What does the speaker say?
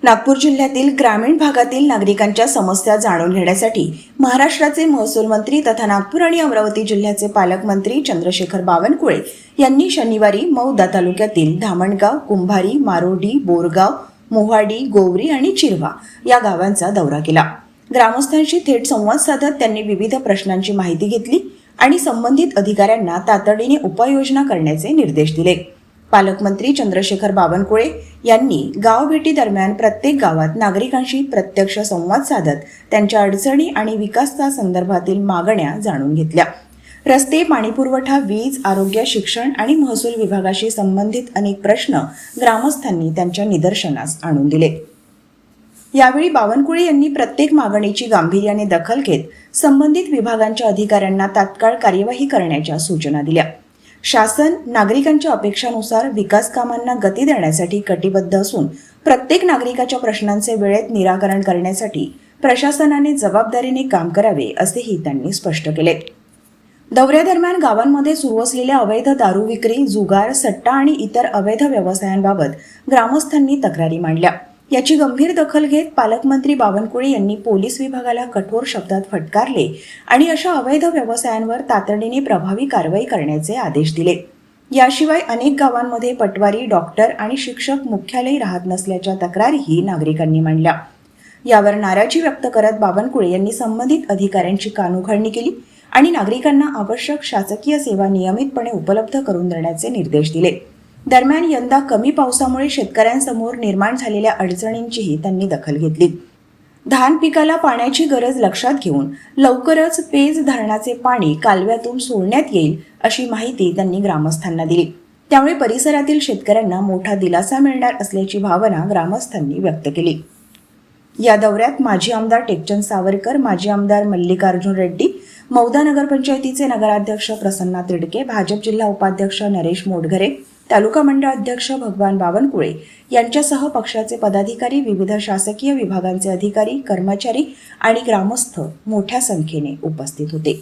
नागपूर जिल्ह्यातील ग्रामीण भागातील नागरिकांच्या समस्या जाणून घेण्यासाठी महाराष्ट्राचे महसूल मंत्री तथा नागपूर आणि अमरावती जिल्ह्याचे पालकमंत्री चंद्रशेखर बावनकुळे यांनी शनिवारी मौदा तालुक्यातील धामणगाव, कुंभारी, मारोडी, बोरगाव, मोहाडी, गोवरी आणि चिरवा या गावांचा दौरा केला। ग्रामस्थांशी थेट संवाद साधत त्यांनी विविध प्रश्नांची माहिती घेतली आणि संबंधित अधिकाऱ्यांना तातडीने उपाययोजना करण्याचे निर्देश दिले। पालकमंत्री चंद्रशेखर बावनकुळे यांनी गाव भेटी दरम्यान प्रत्येक गावात नागरिकांशी प्रत्यक्ष संवाद साधत त्यांच्या अडचणी आणि विकासासंदर्भातील मागण्या जाणून घेतल्या। रस्ते, पाणीपुरवठा, वीज, आरोग्य, शिक्षण आणि महसूल विभागाशी संबंधित अनेक प्रश्न ग्रामस्थांनी त्यांच्या निदर्शनास आणून दिले। यावेळी बावनकुळे यांनी प्रत्येक मागणीची गांभीर्याने दखल घेत संबंधित विभागांच्या अधिकाऱ्यांना तात्काळ कार्यवाही करण्याच्या सूचना दिल्या। शासन नागरिकांच्या अपेक्षानुसार विकास कामांना गती देण्यासाठी कटिबद्ध असून प्रत्येक नागरिकाच्या प्रश्नांचे वेळेत निराकरण करण्यासाठी प्रशासनाने जबाबदारीने काम करावे असेही त्यांनी स्पष्ट केले। दौऱ्यादरम्यान गावांमध्ये सुरू असलेल्या अवैध दारू विक्री, जुगार, सट्टा आणि इतर अवैध व्यवसायांबाबत ग्रामस्थांनी तक्रारी मांडल्या। याची गंभीर दखल घेत पालकमंत्री बावनकुळे यांनी पोलीस विभागाला कठोर शब्दात फटकारले आणि अशा अवैध व्यवसायांवर तातडीने प्रभावी कारवाई करण्याचे आदेश दिले। याशिवाय अनेक गावांमध्ये पटवारी, डॉक्टर आणि शिक्षक मुख्यालय राहत नसल्याच्या तक्रारीही नागरिकांनी मांडल्या। यावर नाराजी व्यक्त करत बावनकुळे यांनी संबंधित अधिकाऱ्यांची कानउघाडणी केली आणि नागरिकांना आवश्यक शासकीय सेवा नियमितपणे उपलब्ध करून देण्याचे निर्देश दिले। दरम्यान यंदा कमी पावसामुळे शेतकऱ्यांसमोर निर्माण झालेल्या अडचणींचीही त्यांनी दखल घेतली। धान पिकाला पाण्याची गरज लक्षात घेऊन लवकरच पेज धरणाचे पाणी कालव्यातून सोडण्यात येईल अशी माहिती त्यांनी ग्रामस्थांना दिली। त्यामुळे परिसरातील शेतकऱ्यांना मोठा दिलासा मिळणार असल्याची भावना ग्रामस्थांनी व्यक्त केली। या दौऱ्यात माजी आमदार टेकचंद सावरकर, माजी आमदार मल्लिकार्जुन रेड्डी, मौदा नगरपंचायतीचे नगराध्यक्ष प्रसन्ना तिडके, भाजप जिल्हा उपाध्यक्ष नरेश मोटघरे, तालुका मंडळ अध्यक्ष भगवान बावनकुळे यांच्यासह पक्षाचे पदाधिकारी, विविध शासकीय विभागांचे अधिकारी, कर्मचारी आणि ग्रामस्थ मोठ्या संख्येने उपस्थित होते।